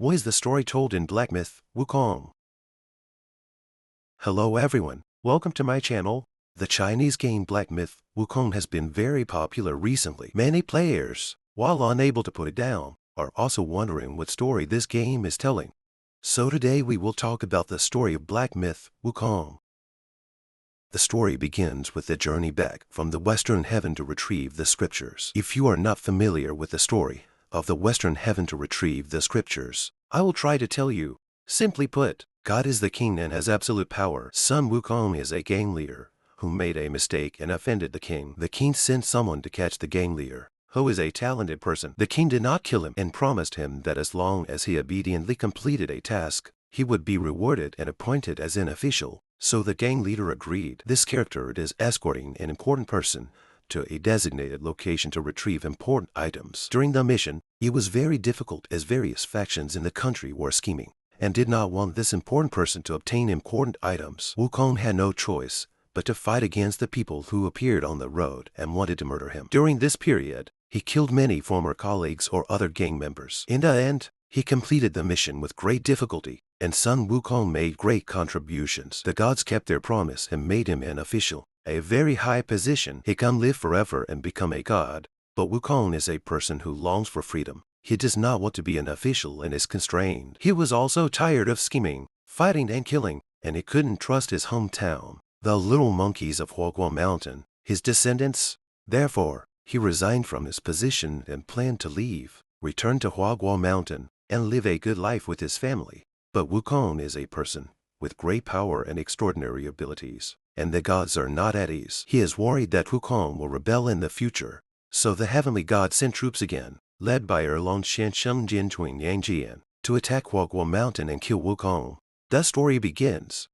What is the story told in Black Myth Wukong? Hello everyone, welcome to my channel. The Chinese game Black Myth Wukong has been very popular recently. Many players, while unable to put it down, are also wondering what story this game is telling. So today we will talk about the story of Black Myth Wukong. The story begins with the journey back from the Western Heaven to retrieve the scriptures. If you are not familiar with the story of the Western Heaven to retrieve the scriptures, I will try to tell you. Simply put, God is the king and has absolute power. Sun Wukong is a gang leader who made a mistake and offended the king. The king sent someone to catch the gang leader, who is a talented person. The king did not kill him and promised him that as long as he obediently completed a task, he would be rewarded and appointed as an official. So the gang leader agreed. This character is escorting an important person to a designated location to retrieve important items. During the mission, it was very difficult as various factions in the country were scheming and did not want this important person to obtain important items. Wukong had no choice but to fight against the people who appeared on the road and wanted to murder him. During this period, he killed many former colleagues or other gang members. In the end, he completed the mission with great difficulty, and Sun Wukong made great contributions. The gods kept their promise and made him an official, a very high position. He can live forever and become a god. But Wukong is a person who longs for freedom. He does not want to be an official and is constrained. He was also tired of scheming, fighting and killing, and he couldn't trust his hometown, the little monkeys of Huaguo Mountain, his descendants. Therefore, he resigned from his position and planned to leave, return to Huaguo Mountain, and live a good life with his family. But Wukong is a person with great power and extraordinary abilities, and the gods are not at ease. He is worried that Wukong will rebel in the future. So the heavenly god sent troops again, led by Erlong Shen Sheng Jin Chuing Yang Jian, to attack Huaguo Mountain and kill Wukong. The story begins.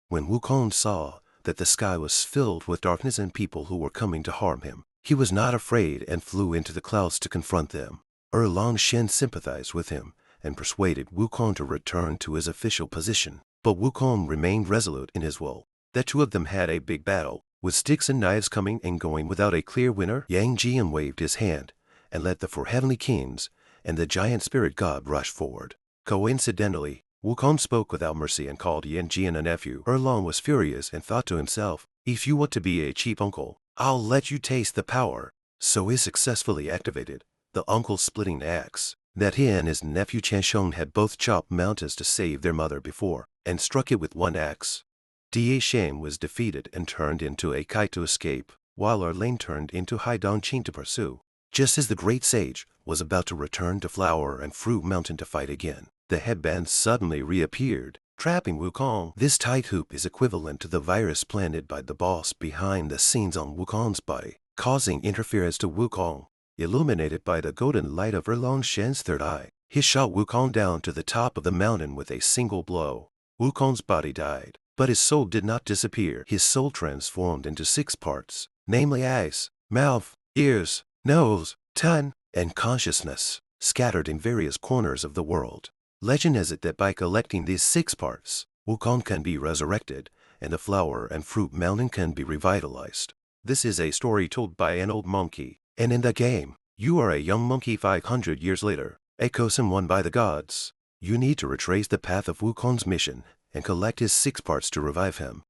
When Wukong saw that the sky was filled with darkness and people who were coming to harm him, he was not afraid and flew into the clouds to confront them. Erlong Shen sympathized with him and persuaded Wukong to return to his official position. But Wukong remained resolute in his will. The two of them had a big battle, with sticks and knives coming and going without a clear winner. Yang Jian waved his hand and let the 4 heavenly kings and the giant spirit god rush forward. Coincidentally, Wukong spoke without mercy and called Yang Jian a nephew. Erlong was furious and thought to himself, if you want to be a cheap uncle, I'll let you taste the power. So he successfully activated the uncle-splitting axe that he and his nephew Chansheng had both chopped mountains to save their mother before, and struck it with one axe. Da Shen was defeated and turned into a kite to escape, while Erlang turned into Haidong Qing to pursue. Just as the great sage was about to return to Flower and Fruit Mountain to fight again, the headband suddenly reappeared, trapping Wukong. This tight hoop is equivalent to the virus planted by the boss behind the scenes on Wukong's body, causing interference to Wukong. Illuminated by the golden light of Erlong Shen's third eye, he shot Wukong down to the top of the mountain with a single blow. Wukong's body died, but his soul did not disappear. His soul transformed into 6 parts, namely eyes, mouth, ears, nose, tongue, and consciousness, scattered in various corners of the world. Legend has it that by collecting these 6 parts, Wukong can be resurrected, and the Flower and Fruit Mountain can be revitalized. This is a story told by an old monkey. And in the game, you are a young monkey 500 years later, a chosen one by the gods. You need to retrace the path of Wukong's mission and collect his 6 parts to revive him.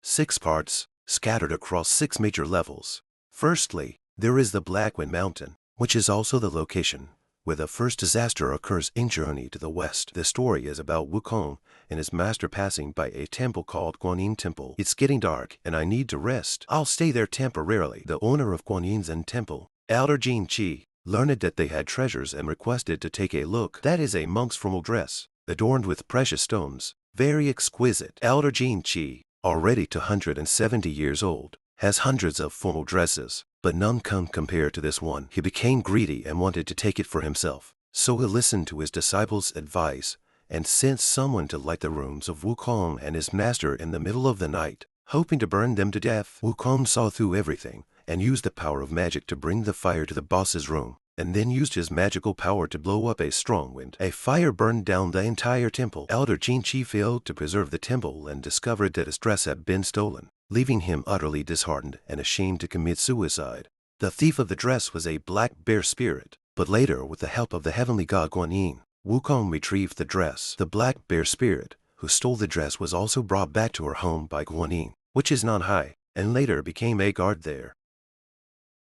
6 parts, scattered across 6 major levels. Firstly, there is the Blackwind Mountain, which is also the location where the first disaster occurs in Journey to the West. The story is about Wukong and his master passing by a temple called Guanyin Temple. It's getting dark and I need to rest. I'll stay there temporarily. The owner of Guanyin's Zen Temple, Elder Jin Qi, learned that they had treasures and requested to take a look. That is a monk's formal dress, adorned with precious stones, very exquisite. Elder Jin Qi, already 270 years old, has hundreds of formal dresses, but none can compare to this one. He became greedy and wanted to take it for himself. So he listened to his disciples' advice and sent someone to light the rooms of Wukong and his master in the middle of the night, hoping to burn them to death. Wukong saw through everything and used the power of magic to bring the fire to the boss's room, and then used his magical power to blow up a strong wind. A fire burned down the entire temple. Elder Jin Qi failed to preserve the temple and discovered that his dress had been stolen, leaving him utterly disheartened and ashamed to commit suicide. The thief of the dress was a black bear spirit, but later, with the help of the heavenly god Guanyin, Wukong retrieved the dress. The black bear spirit, who stole the dress, was also brought back to her home by Guanyin, which is non-high, and later became a guard there.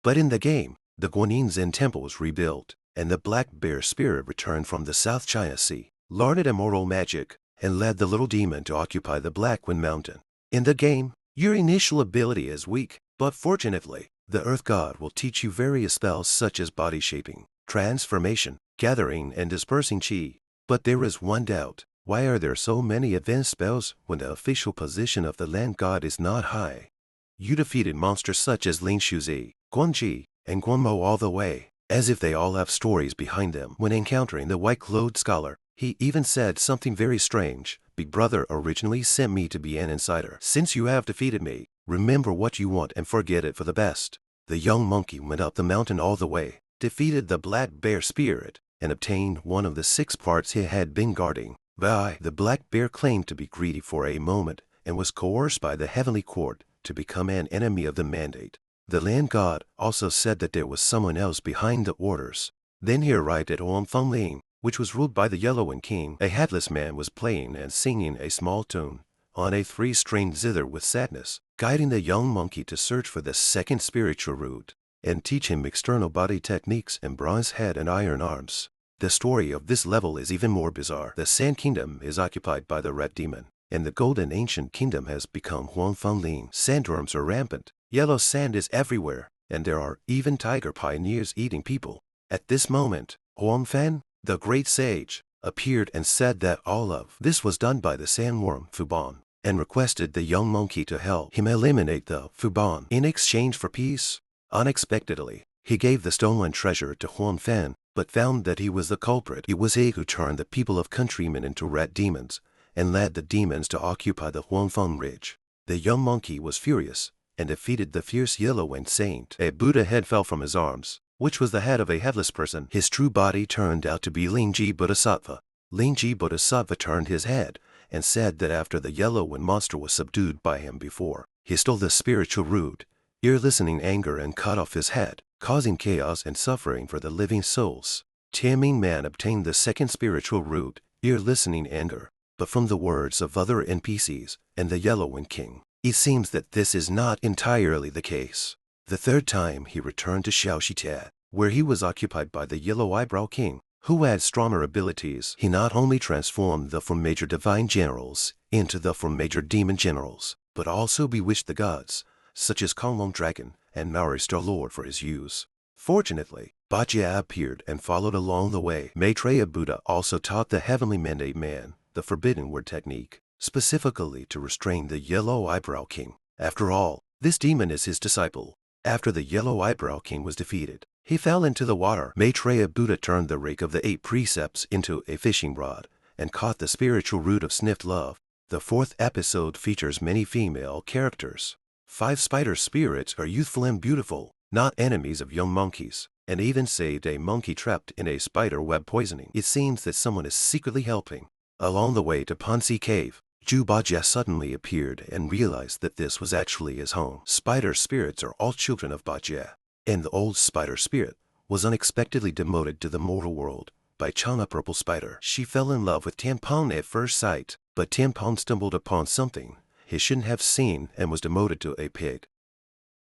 But in the game, the Guanyin Zen temple was rebuilt, and the black bear spirit returned from the South China Sea, learned immortal magic, and led the little demon to occupy the Black Wind Mountain. In the game, your initial ability is weak, but fortunately, the Earth God will teach you various spells such as body shaping, transformation, gathering, and dispersing chi. But there is one doubt. Why are there so many advanced spells when the official position of the land god is not high? You defeated monsters such as Lin Shuzi, Guanji, and Guanmo all the way, as if they all have stories behind them. When encountering the white-clothed scholar, he even said something very strange. Big Brother originally sent me to be an insider. Since you have defeated me, remember what you want and forget it for the best. The young monkey went up the mountain all the way, defeated the black bear spirit, and obtained one of the 6 parts he had been guarding. The black bear claimed to be greedy for a moment and was coerced by the heavenly court to become an enemy of the mandate. The land god also said that there was someone else behind the orders. Then he arrived at Fanling, which was ruled by the Yellow Wind King. A headless man was playing and singing a small tune on a 3-string zither with sadness, guiding the young monkey to search for the second spiritual root and teach him external body techniques and bronze head and iron arms. The story of this level is even more bizarre. The Sand Kingdom is occupied by the Red Demon, and the Golden Ancient Kingdom has become Fanling. Sandworms are rampant, yellow sand is everywhere, and there are even tiger pioneers eating people. At this moment, Fan, the great sage, appeared and said that all of this was done by the sandworm Fubon, and requested the young monkey to help him eliminate the Fubon in exchange for peace. Unexpectedly, he gave the stolen treasure to Fan, but found that he was the culprit. It was he who turned the people of countrymen into red demons, and led the demons to occupy the Huangfeng Ridge. The young monkey was furious, and defeated the fierce Yellow Wind Saint. A Buddha head fell from his arms, which was the head of a headless person. His true body turned out to be Lingji Bodhisattva. Lingji Bodhisattva turned his head, and said that after the Yellow Wind monster was subdued by him before, he stole the spiritual root, ear-listening anger, and cut off his head, causing chaos and suffering for the living souls. Tianming Man obtained the second spiritual root, ear-listening anger, but from the words of other NPCs and the Yellow Wind King. It seems that this is not entirely the case. The third time he returned to Xiaoxitia, where he was occupied by the Yellow Eyebrow King, who had stronger abilities. He not only transformed the 4 major divine generals into the 4 major demon generals, but also bewitched the gods, such as Konglong Dragon and Maori Star Lord, for his use. Fortunately, Bajia appeared and followed along the way. Maitreya Buddha also taught the Heavenly Mandate Man the Forbidden Word technique, specifically to restrain the Yellow Eyebrow King. After all, this demon is his disciple. After the Yellow Eyebrow King was defeated, he fell into the water. Maitreya Buddha turned the rake of the 8 precepts into a fishing rod and caught the spiritual root of sniffed love. The 4th episode features many female characters. 5 spider spirits are youthful and beautiful, not enemies of young monkeys, and even saved a monkey trapped in a spider web poisoning. It seems that someone is secretly helping. Along the way to Ponzi Cave, Zhu Bajie suddenly appeared and realized that this was actually his home. Spider spirits are all children of Bajie, and the old spider spirit was unexpectedly demoted to the mortal world by Chana Purple Spider. She fell in love with Tianpeng at first sight, but Tianpeng stumbled upon something he shouldn't have seen and was demoted to a pig.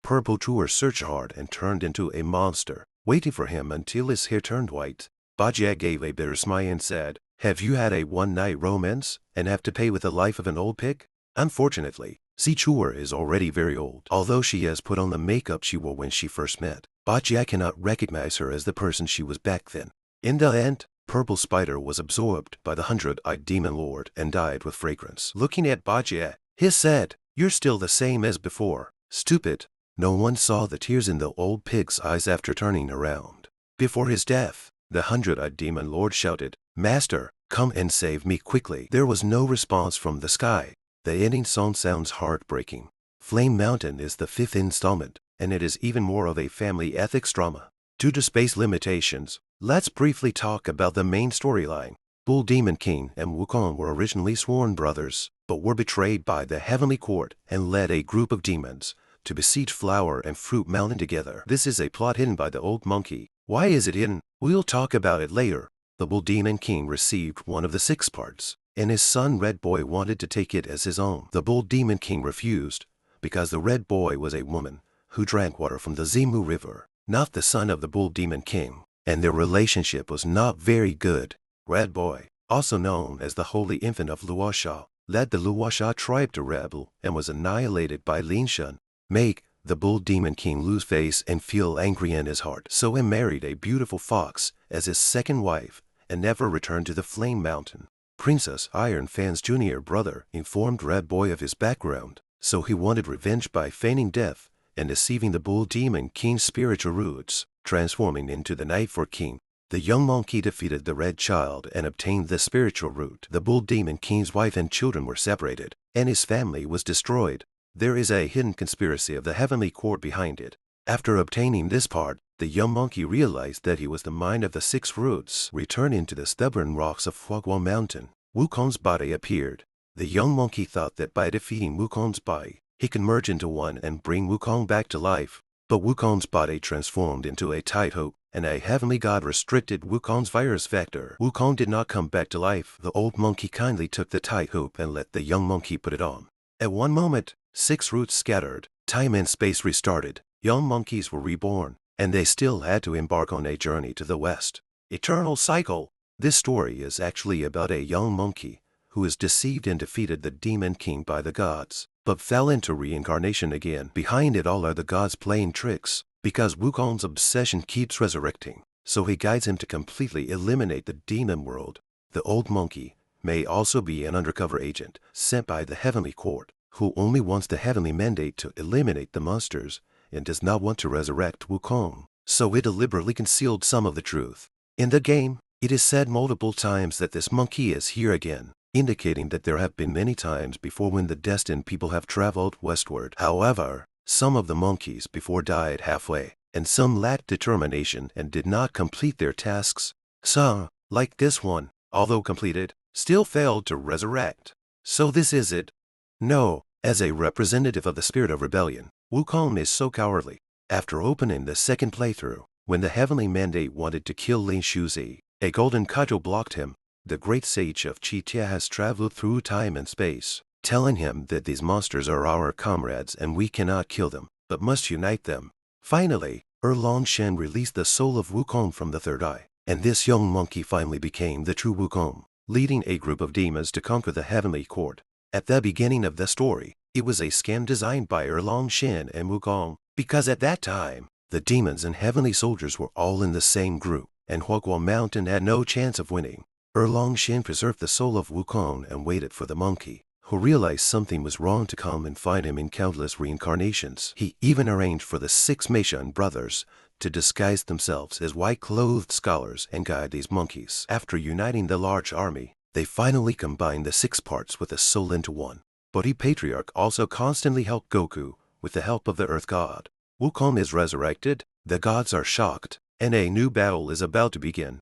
Purple Tour searched hard and turned into a monster, waiting for him until his hair turned white. Bajie gave a bitter smile and said, "Have you had a one-night romance and have to pay with the life of an old pig?" Unfortunately, Sichuer is already very old. Although she has put on the makeup she wore when she first met, Bajie cannot recognize her as the person she was back then. In the end, Purple Spider was absorbed by the 100-eyed Demon Lord and died with fragrance. Looking at Bajie, he said, "You're still the same as before. Stupid." No one saw the tears in the old pig's eyes after turning around. Before his death, the 100-eyed Demon Lord shouted, "Master, come and save me quickly." There was no response from the sky. The ending song sounds heartbreaking. Flame Mountain is the 5th installment, and it is even more of a family ethics drama. Due to space limitations, let's briefly talk about the main storyline. Bull Demon King and Wukong were originally sworn brothers, but were betrayed by the Heavenly Court and led a group of demons to besiege Flower and Fruit Mountain together. This is a plot hidden by the old monkey. Why is it hidden? We'll talk about it later. The Bull Demon King received one of the 6 parts, and his son Red Boy wanted to take it as his own. The Bull Demon King refused, because the Red Boy was a woman who drank water from the Zimu River, not the son of the Bull Demon King, and their relationship was not very good. Red Boy, also known as the Holy Infant of Luosha, led the Luosha tribe to rebel and was annihilated by Lin Shun. Make the Bull Demon King lose face and feel angry in his heart, so he married a beautiful fox as his second wife and never returned to the Flame Mountain. Princess Iron Fan's junior brother informed Red Boy of his background, so he wanted revenge by feigning death and deceiving the Bull Demon King's spiritual roots, transforming into the Night Fork King. The young monkey defeated the Red Child and obtained the spiritual root. The Bull Demon King's wife and children were separated, and his family was destroyed. There is a hidden conspiracy of the Heavenly Court behind it. After obtaining this part, the young monkey realized that he was the mind of the 6 roots, returning to the stubborn rocks of Huaguo Mountain. Wukong's body appeared. The young monkey thought that by defeating Wukong's body, he could merge into one and bring Wukong back to life. But Wukong's body transformed into a tightrope, and a heavenly god restricted Wukong's virus vector. Wukong did not come back to life. The old monkey kindly took the tightrope and let the young monkey put it on. At one moment, 6 roots scattered. Time and space restarted. Young monkeys were reborn, and they still had to embark on a journey to the west. Eternal cycle. This story is actually about a young monkey who is deceived and defeated the Demon King by the gods, but fell into reincarnation again. Behind it all are the gods playing tricks, because Wukong's obsession keeps resurrecting, so he guides him to completely eliminate the demon world. The old monkey may also be an undercover agent sent by the Heavenly Court, who only wants the heavenly mandate to eliminate the monsters and does not want to resurrect Wukong, so it deliberately concealed some of the truth. In the game, it is said multiple times that this monkey is here again, indicating that there have been many times before when the destined people have traveled westward. However, some of the monkeys before died halfway, and some lacked determination and did not complete their tasks. Some, like this one, although completed, still failed to resurrect. So this is it. No, as a representative of the spirit of rebellion, Wukong is so cowardly. After opening the second playthrough, when the heavenly mandate wanted to kill Lin Shuzi, a golden cudgel blocked him. The great sage of Chitia has traveled through time and space, telling him that these monsters are our comrades and we cannot kill them, but must unite them. Finally, Erlong Shen released the soul of Wukong from the third eye, and this young monkey finally became the true Wukong, leading a group of demons to conquer the Heavenly Court. At the beginning of the story, it was a scam designed by Erlong Shen and Wukong, because at that time, the demons and heavenly soldiers were all in the same group, and Huaguo Mountain had no chance of winning. Erlong Shen preserved the soul of Wukong and waited for the monkey, who realized something was wrong, to come and find him in countless reincarnations. He even arranged for the 6 Meishan brothers to disguise themselves as white-clothed scholars and guide these monkeys. After uniting the large army, they finally combined the 6 parts with a soul into one. Bodhi Patriarch also constantly helped Goku with the help of the Earth God. Wukong is resurrected, the gods are shocked, and a new battle is about to begin.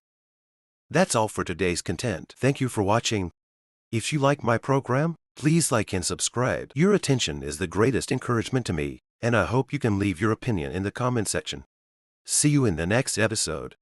That's all for today's content. Thank you for watching. If you like my program, please like and subscribe. Your attention is the greatest encouragement to me, and I hope you can leave your opinion in the comment section. See you in the next episode.